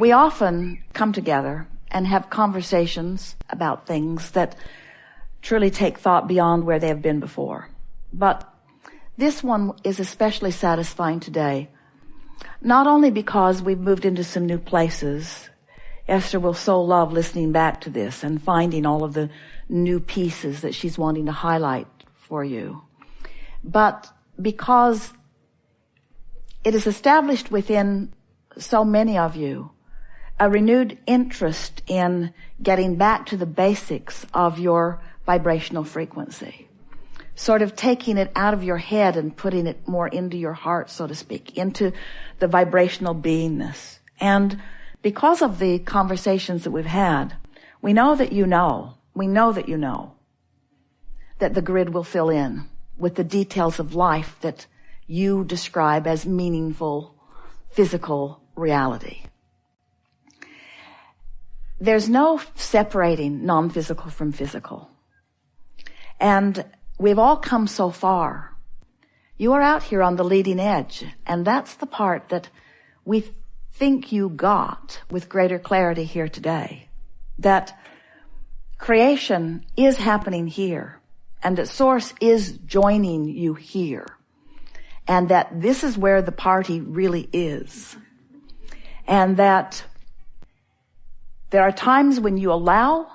We often come together and have conversations about things that truly take thought beyond where they have been before. But this one is especially satisfying today, not only because we've moved into some new places. Esther will so love listening back to this and finding all of the new pieces that she's wanting to highlight for you, but because it is established within so many of you a renewed interest in getting back to the basics of your vibrational frequency, sort of taking it out of your head and putting it more into your heart, so to speak, into the vibrational beingness. And because of the conversations that we've had, we know that you know that the grid will fill in with the details of life that you describe as meaningful physical reality. There's no separating non-physical from physical. And we've all come so far. You are out here on the leading edge, and that's the part that we think you got with greater clarity here today. That creation is happening here, and that Source is joining you here, and that this is where the party really is, and that there are times when you allow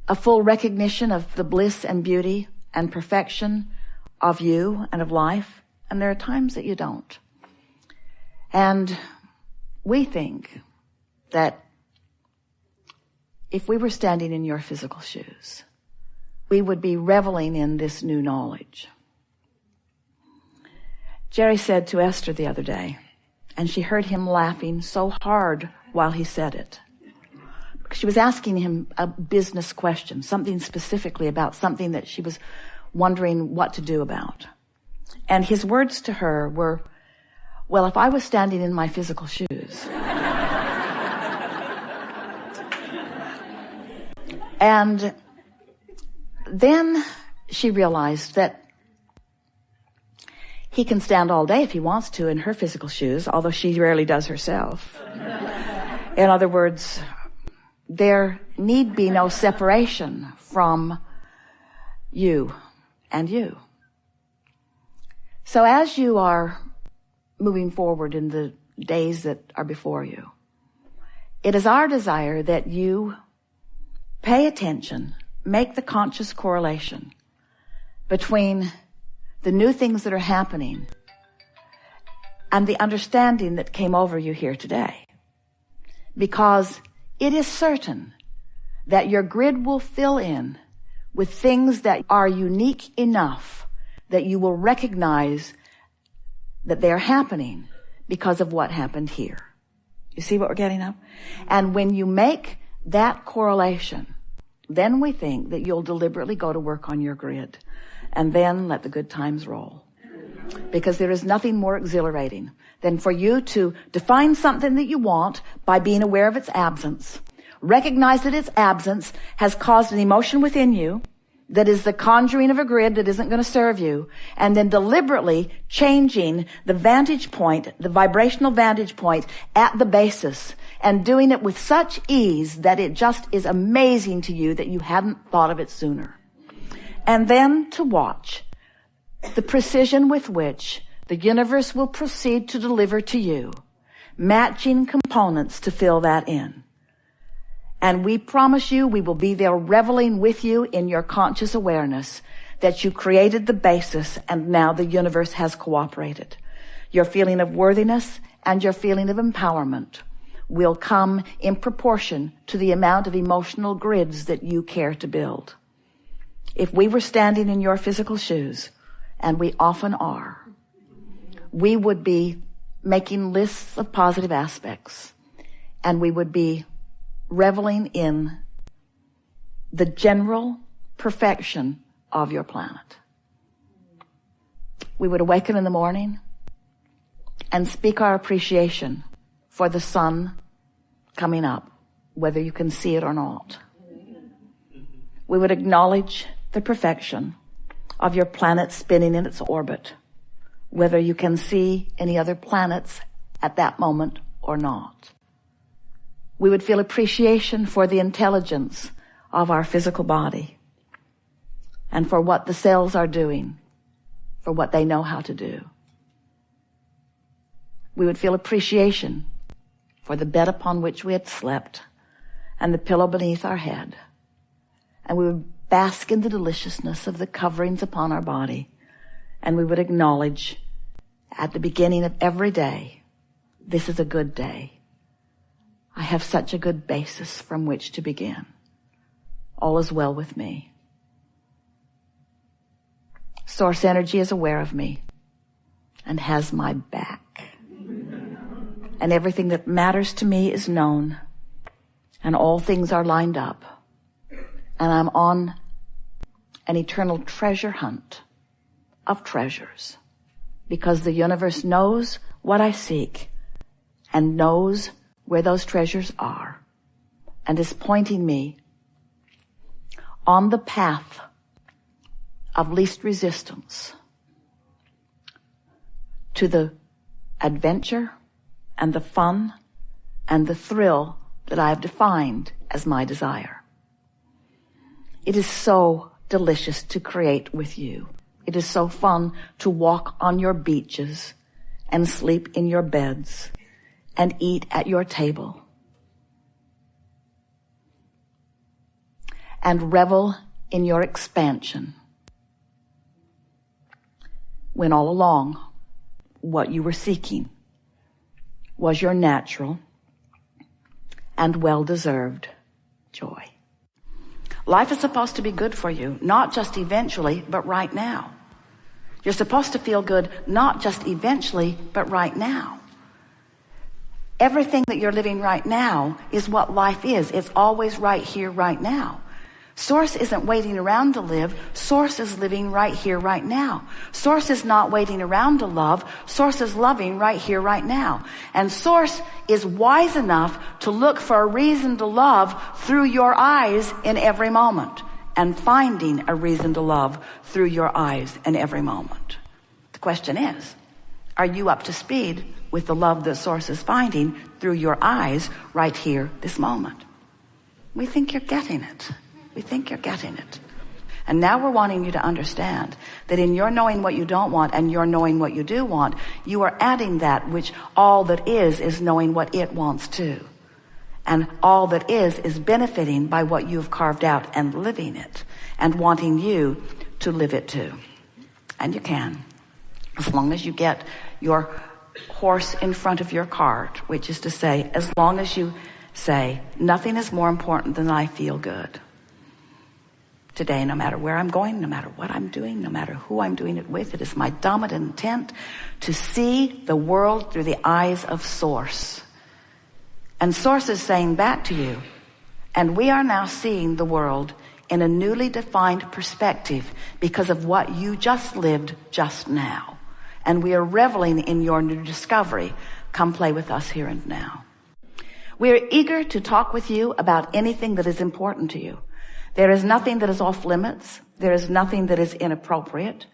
a full recognition of the bliss and beauty and perfection of you and of life, and there are times that you don't. And we think that if we were standing in your physical shoes, we would be reveling in this new knowledge. Jerry said to Esther the other day, and she heard him laughing so hard while he said it. She was asking him a business question, something specifically about something that she was wondering what to do about. And his words to her were, well, if I was standing in my physical shoes. And then she realized that he can stand all day if he wants to in her physical shoes, although she rarely does herself. In other words, there need be no separation from you and you. So as you are moving forward in the days that are before you, it is our desire that you pay attention, make the conscious correlation between the new things that are happening and the understanding that came over you here today. Because it is certain that your grid will fill in with things that are unique enough that you will recognize that they're happening because of what happened here. You see what we're getting at? And when you make that correlation, then we think that you'll deliberately go to work on your grid and then let the good times roll. Because there is nothing more exhilarating than for you to define something that you want by being aware of its absence. Recognize that its absence has caused an emotion within you that is the conjuring of a grid that isn't going to serve you, and then deliberately changing the vantage point, the vibrational vantage point at the basis, and doing it with such ease that it just is amazing to you that you hadn't thought of it sooner. And then to watch the precision with which the universe will proceed to deliver to you matching components to fill that in. And we promise you we will be there reveling with you in your conscious awareness that you created the basis and now the universe has cooperated. Your feeling of worthiness and your feeling of empowerment will come in proportion to the amount of emotional grids that you care to build. If we were standing in your physical shoes, and we often are, we would be making lists of positive aspects, and we would be reveling in the general perfection of your planet. We would awaken in the morning and speak our appreciation for the sun coming up, whether you can see it or not. We would acknowledge the perfection of your planet spinning in its orbit, whether you can see any other planets at that moment or not. We would feel appreciation for the intelligence of our physical body and for what the cells are doing, for what they know how to do. We would feel appreciation for the bed upon which we had slept and the pillow beneath our head. And we would bask in the deliciousness of the coverings upon our body. And we would acknowledge at the beginning of every day, this is a good day. I have such a good basis from which to begin. All is well with me. Source energy is aware of me and has my back. And everything that matters to me is known, and all things are lined up. And I'm on an eternal treasure hunt of treasures, because the universe knows what I seek and knows where those treasures are, and is pointing me on the path of least resistance to the adventure and the fun and the thrill that I have defined as my desire. It is so delicious to create with you. It is so fun to walk on your beaches and sleep in your beds and eat at your table and revel in your expansion, when all along what you were seeking was your natural and well-deserved joy. Life is supposed to be good for you, not just eventually, but right now. You're supposed to feel good, not just eventually, but right now. Everything that you're living right now is what life is. It's always right here, right now. Source isn't waiting around to live. Source is living right here, right now. Source is not waiting around to love. Source is loving right here, right now. And Source is wise enough to look for a reason to love through your eyes in every moment, and finding a reason to love through your eyes in every moment. The question is, are you up to speed with the love that Source is finding through your eyes right here, this moment? We think you're getting it. We think you're getting it. And now we're wanting you to understand that in your knowing what you don't want and your knowing what you do want, you are adding that which all that is knowing what it wants too. And all that is benefiting by what you've carved out and living it and wanting you to live it too. And you can, as long as you get your horse in front of your cart, which is to say, as long as you say, nothing is more important than I feel good. Today, no matter where I'm going, no matter what I'm doing, no matter who I'm doing it with, it is my dominant intent to see the world through the eyes of Source. And Source is saying back to you, and we are now seeing the world in a newly defined perspective because of what you just lived just now. And we are reveling in your new discovery. Come play with us here and now. We are eager to talk with you about anything that is important to you. There is nothing that is off limits. There is nothing that is inappropriate.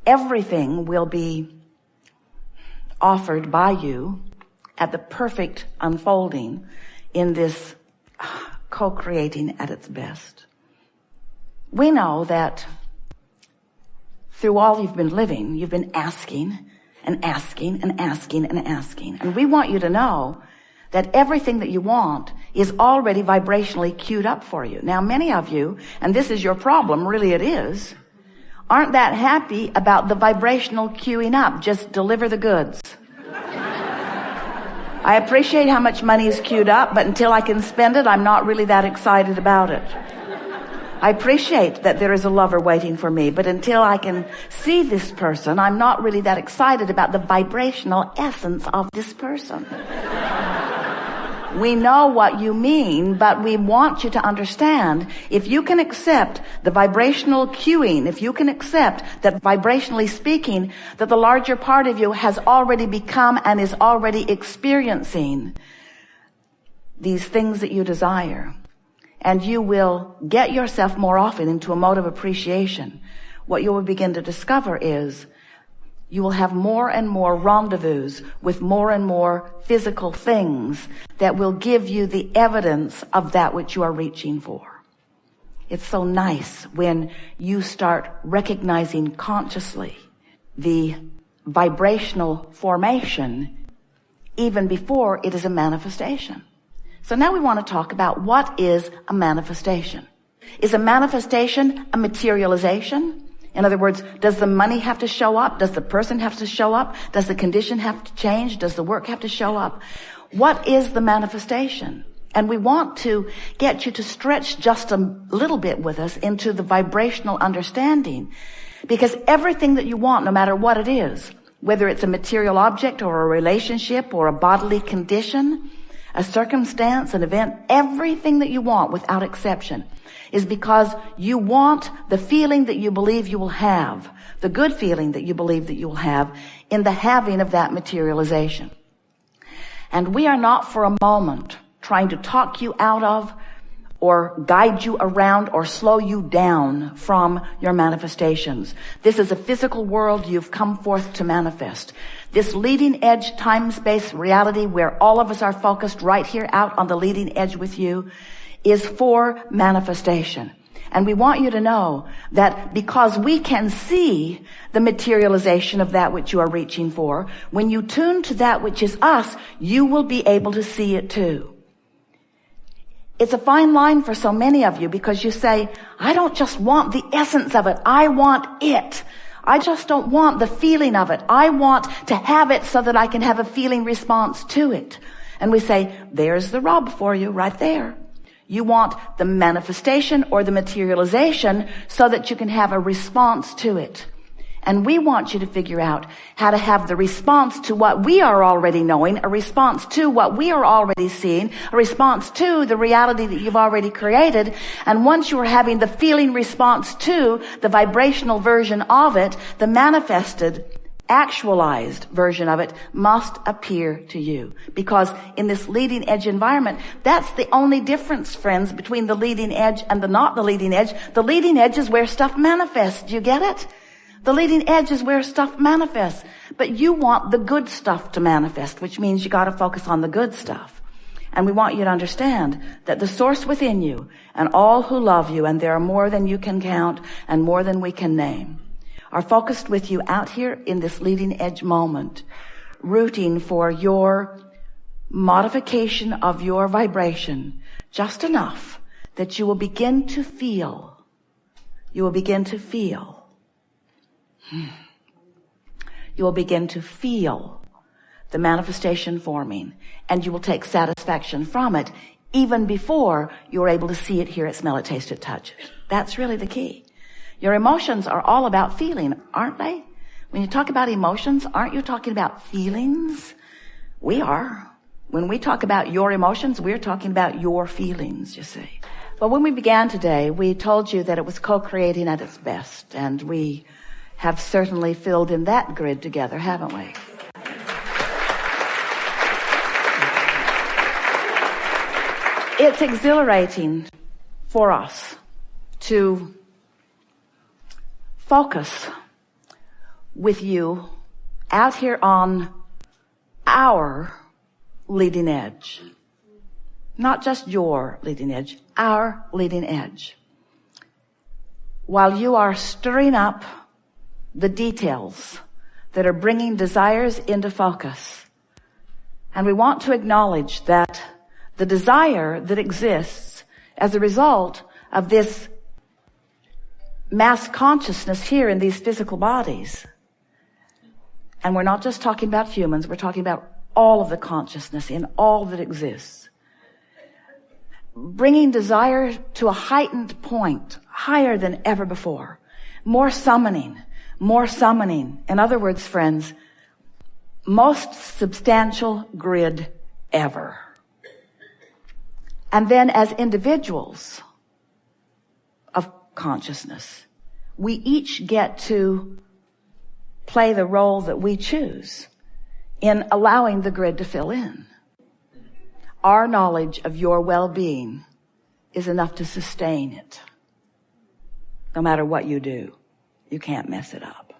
Everything will be offered by you at the perfect unfolding in this co-creating at its best. We know that through all you've been living, you've been asking and asking and asking and asking. And we want you to know that everything that you want is already vibrationally queued up for you. Now, many of you, and this is your problem, really it is, aren't that happy about the vibrational queuing up. Just deliver the goods. I appreciate how much money is queued up, but until I can spend it, I'm not really that excited about it. I appreciate that there is a lover waiting for me, but until I can see this person, I'm not really that excited about the vibrational essence of this person. We know what you mean, but we want you to understand, if you can accept the vibrational cueing, if you can accept that vibrationally speaking, that the larger part of you has already become and is already experiencing these things that you desire, and you will get yourself more often into a mode of appreciation, what you will begin to discover is you will have more and more rendezvous with more and more physical things that will give you the evidence of that which you are reaching for. It's so nice when you start recognizing consciously the vibrational formation even before it is a manifestation. So now we want to talk about what is a manifestation. Is a manifestation a materialization? In other words, does the money have to show up? Does the person have to show up? Does the condition have to change? Does the work have to show up? What is the manifestation? And we want to get you to stretch just a little bit with us into the vibrational understanding, because everything that you want, no matter what it is, whether it's a material object or a relationship or a bodily condition, a circumstance, an event, everything that you want without exception is because you want the feeling that you believe you will have, the good feeling that you believe that you will have in the having of that materialization. And we are not for a moment trying to talk you out of or guide you around or slow you down from your manifestations. This is a physical world you've come forth to manifest. This leading edge time-space reality where all of us are focused right here out on the leading edge with you is for manifestation. And we want you to know that because we can see the materialization of that which you are reaching for, when you tune to that which is us, you will be able to see it too. It's a fine line for so many of you because you say, I don't just want the essence of it. I want it. I just don't want the feeling of it. I want to have it so that I can have a feeling response to it. And we say, there's the rub for you right there. You want the manifestation or the materialization so that you can have a response to it. And we want you to figure out how to have the response to what we are already knowing, a response to what we are already seeing, a response to the reality that you've already created. And once you are having the feeling response to the vibrational version of it, the manifested, actualized version of it must appear to you. Because in this leading edge environment, that's the only difference, friends, between the leading edge and the not the leading edge. The leading edge is where stuff manifests. Do you get it? The leading edge is where stuff manifests. But you want the good stuff to manifest, which means you got to focus on the good stuff. And we want you to understand that the source within you and all who love you, and there are more than you can count and more than we can name, are focused with you out here in this leading edge moment, rooting for your modification of your vibration just enough that you will begin to feel. You will begin to feel. You will begin to feel the manifestation forming, and you will take satisfaction from it even before you're able to see it, hear it, smell it, taste it, touch it. That's really the key. Your emotions are all about feeling, aren't they? When you talk about emotions, aren't you talking about feelings? We are. When we talk about your emotions, we're talking about your feelings, you see. But when we began today, we told you that it was co-creating at its best, and we have certainly filled in that grid together, haven't we? It's exhilarating for us to focus with you out here on our leading edge. Not just your leading edge, our leading edge. While you are stirring up the details that are bringing desires into focus. And we want to acknowledge that the desire that exists as a result of this mass consciousness here in these physical bodies. And we're not just talking about humans, we're talking about all of the consciousness in all that exists. Bringing desire to a heightened point, higher than ever before. More summoning. In other words, friends, most substantial grid ever. And then as individuals of consciousness, we each get to play the role that we choose in allowing the grid to fill in. Our knowledge of your well-being is enough to sustain it. No matter what you do, you can't mess it up.